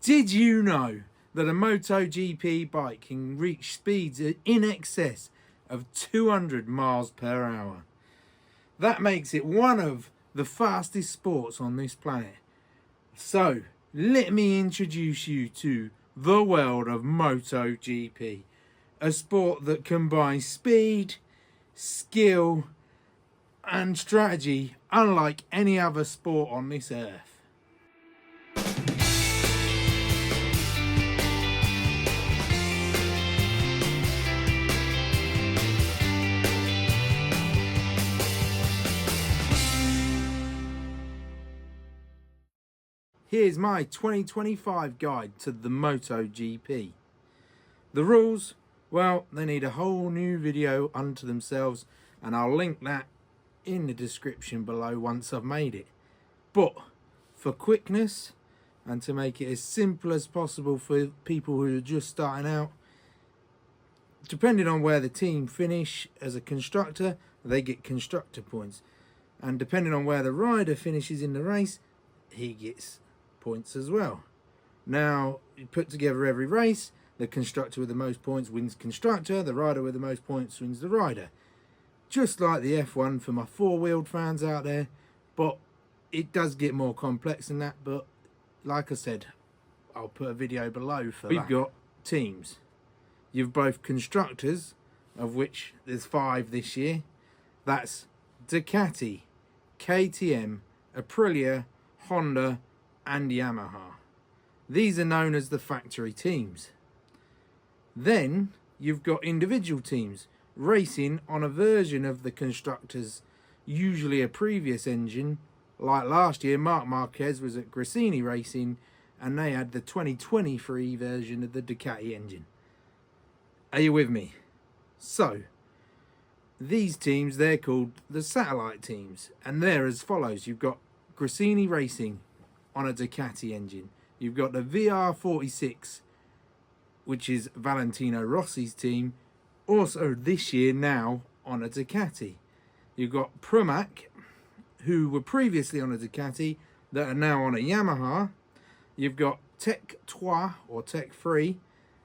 Did you know that a MotoGP bike can reach speeds in excess of 200 miles per hour? That makes it one of the fastest sports on this planet. So, let me introduce you to the world of MotoGP, a sport that combines speed, skill, and strategy unlike any other sport on this earth. Here's my 2025 guide to the MotoGP. The rules, well, they need a whole new video unto themselves, and I'll link that in the description below once I've made it. But for quickness and to make it as simple as possible for people who are just starting out, depending on where the team finish as a constructor, they get constructor points, and depending on where the rider finishes in the race, he gets points as well. Now, you put together every race, the constructor with the most points wins constructor, the rider with the most points wins the rider. Just like the F1 for my four-wheeled fans out there, but it does get more complex than that. But like I said, I'll put a video below for that. We've got teams. You've both constructors, of which there's 5 this year. That's Ducati, KTM, Aprilia, Honda, and Yamaha. These are known as the factory teams. Then you've got individual teams racing on a version of the constructors, usually a previous engine. Like last year, Marc Marquez was at Gresini Racing and they had the 2023 version of the Ducati engine. Are you with me? So these teams, they're called the satellite teams, and they're as follows. You've got Gresini Racing on a Ducati engine. You've got the VR46, which is Valentino Rossi's team, also this year now on a Ducati. You've got Pramac, who were previously on a Ducati, that are now on a Yamaha. You've got Tech 3 or Tech 3,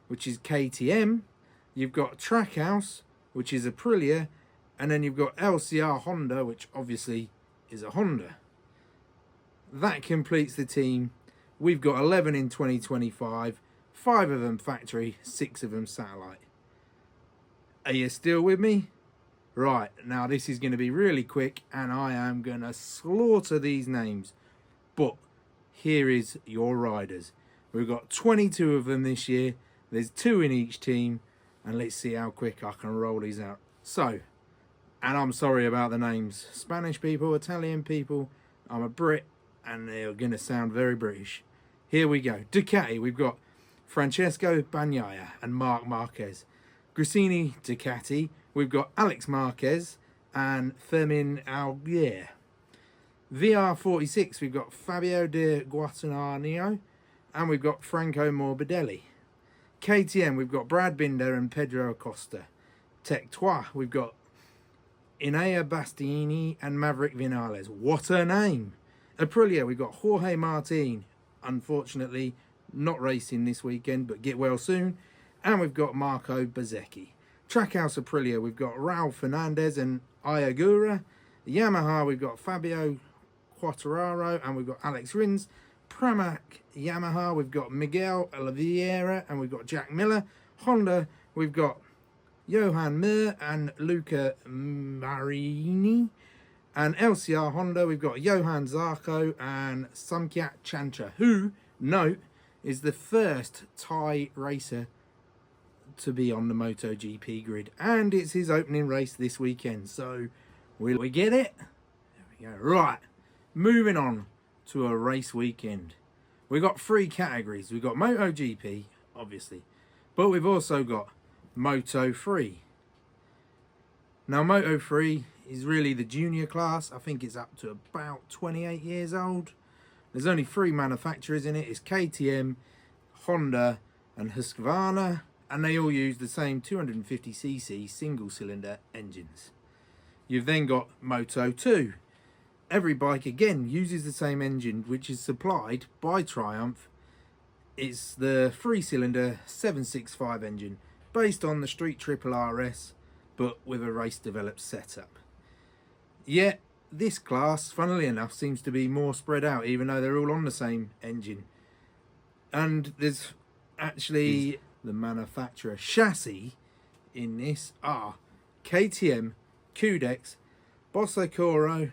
which is KTM. You've got Trackhouse, which is Aprilia, and then you've got LCR Honda, which obviously is a Honda. That completes the team. We've got 11 in 2025, 5 of them factory, 6 of them satellite. Are you still with me? Right, now this is going to be really quick and I am going to slaughter these names. But here is your riders. We've got 22 of them this year. There's 2 in each team, and let's see how quick I can roll these out. So, and I'm sorry about the names. Spanish people, Italian people, I'm a Brit, and they're going to sound very British. Here we go. Ducati, we've got Francesco Bagnaia and Marc Marquez. Gresini Ducati, we've got Alex Marquez and Fermin Alguer. VR46, we've got Fabio Di Guadagnino and we've got Franco Morbidelli. KTM, we've got Brad Binder and Pedro Acosta. Tech 3, we've got Enea Bastianini and Maverick Vinales. What a name! Aprilia, we've got Jorge Martin, unfortunately not racing this weekend, but get well soon. And we've got Marco Bezzecchi. Trackhouse Aprilia, we've got Raul Fernandez and Ayagura. Yamaha, we've got Fabio Quartararo and we've got Alex Rins. Pramac Yamaha, we've got Miguel Oliveira and we've got Jack Miller. Honda, we've got Johan Mir and Luca Marini. And LCR Honda, we've got Johan Zarco and Samkhat Chantra, who, note, is the first Thai racer to be on the MotoGP grid. And it's his opening race this weekend. So, will we get it? There we go. Right, moving on to a race weekend. We've got 3 categories. We've got MotoGP, obviously. But we've also got Moto3. Now, Moto3 is really the junior class. I think it's up to about 28 years old. There's only 3 manufacturers in it. It's KTM, Honda and Husqvarna, and they all use the same 250cc single cylinder engines. You've then got Moto2. Every bike again uses the same engine, which is supplied by Triumph It's the 3-cylinder 765 engine based on the Street Triple RS, but with a race developed setup. Yet this class, funnily enough, seems to be more spread out, even though they're all on the same engine. And there's actually the manufacturer chassis in this are KTM, Cudex, Bossocoro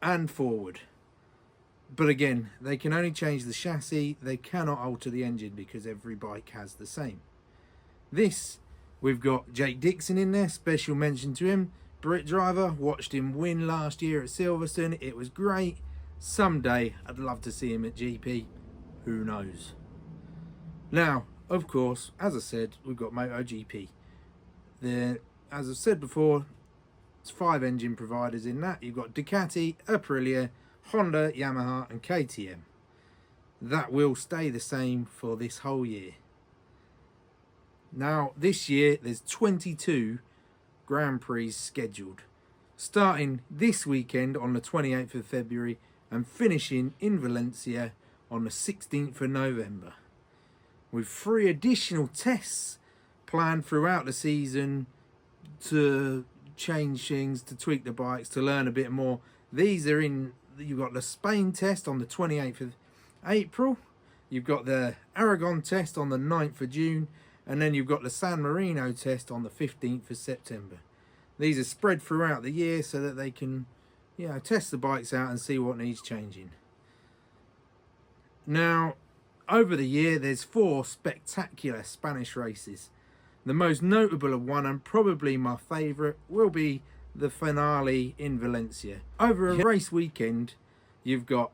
and Forward. But again, they can only change the chassis, they cannot alter the engine because every bike has the same. This, we've got Jake Dixon in there, special mention to him. Brit driver, watched him win last year at Silverstone, it was great. Someday I'd love to see him at GP, who knows. Now, of course, as I said, we've got MotoGP. As I've said before, it's 5 engine providers in that. You've got Ducati, Aprilia, Honda, Yamaha and KTM. That will stay the same for this whole year. Now, this year, there's 22 Grand Prix scheduled, starting this weekend on the 28th of February and finishing in Valencia on the 16th of November. With 3 additional tests planned throughout the season to change things, to tweak the bikes, to learn a bit more. These are in, you've got the Spain test on the 28th of April, you've got the Aragon test on the 9th of June, and then you've got the San Marino test on the 15th of September. These are spread throughout the year so that they can, you know, test the bikes out and see what needs changing. Now, over the year, there's 4 spectacular Spanish races. The most notable of one, and probably my favourite, will be the finale in Valencia. Over a race weekend, you've got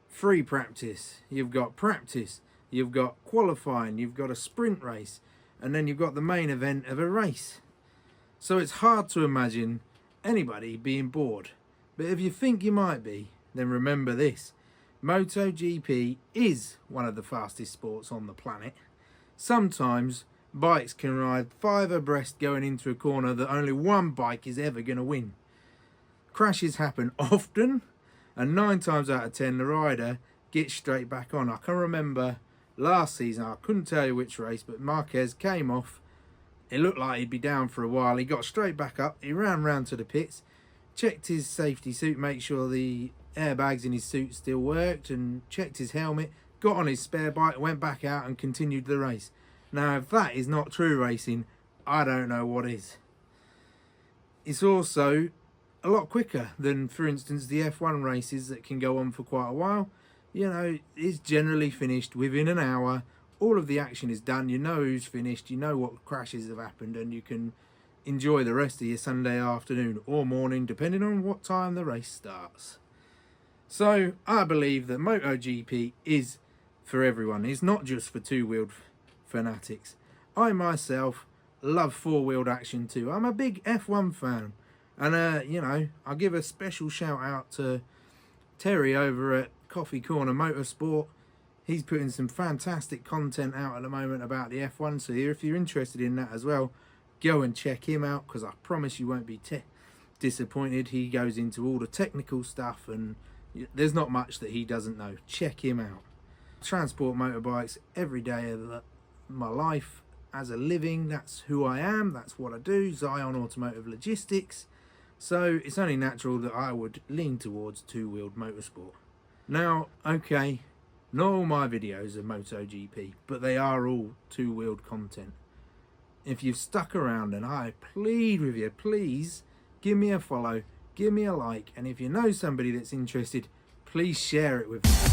free practice, you've got qualifying, you've got a sprint race, and then you've got the main event of a race. So it's hard to imagine anybody being bored. But if you think you might be, then remember this. MotoGP is one of the fastest sports on the planet. Sometimes bikes can ride 5 abreast going into a corner that only one bike is ever going to win. Crashes happen often, and 9 times out of 10 the rider gets straight back on. I can remember last season, I couldn't tell you which race, but Marquez came off. It looked like he'd be down for a while. He got straight back up, he ran round to the pits, checked his safety suit, make sure the airbags in his suit still worked, and checked his helmet, got on his spare bike, went back out and continued the race. Now, if that is not true racing, I don't know what is. It's also a lot quicker than, for instance, the F1 races that can go on for quite a while. You know, it's generally finished within an hour. All of the action is done. You know who's finished. You know what crashes have happened, and you can enjoy the rest of your Sunday afternoon or morning, depending on what time the race starts. So, I believe that MotoGP is for everyone. It's not just for two-wheeled fanatics. I myself love 4-wheeled action too. I'm a big F1 fan, and you know, I'll give a special shout out to Terry over at Coffee Corner Motorsport. He's putting some fantastic content out at the moment about the F1, so if you're interested in that as well, go and check him out, because I promise you won't be disappointed. He goes into all the technical stuff, and there's not much that he doesn't know. Check him out. Transport motorbikes every day of my life as a living. That's who I am, that's what I do. Zion Automotive Logistics. So it's only natural that I would lean towards two-wheeled motorsport. Now, okay, not all my videos are MotoGP, but they are all two-wheeled content. If you've stuck around, and I plead with you, please give me a follow, give me a like, and if you know somebody that's interested, please share it with them.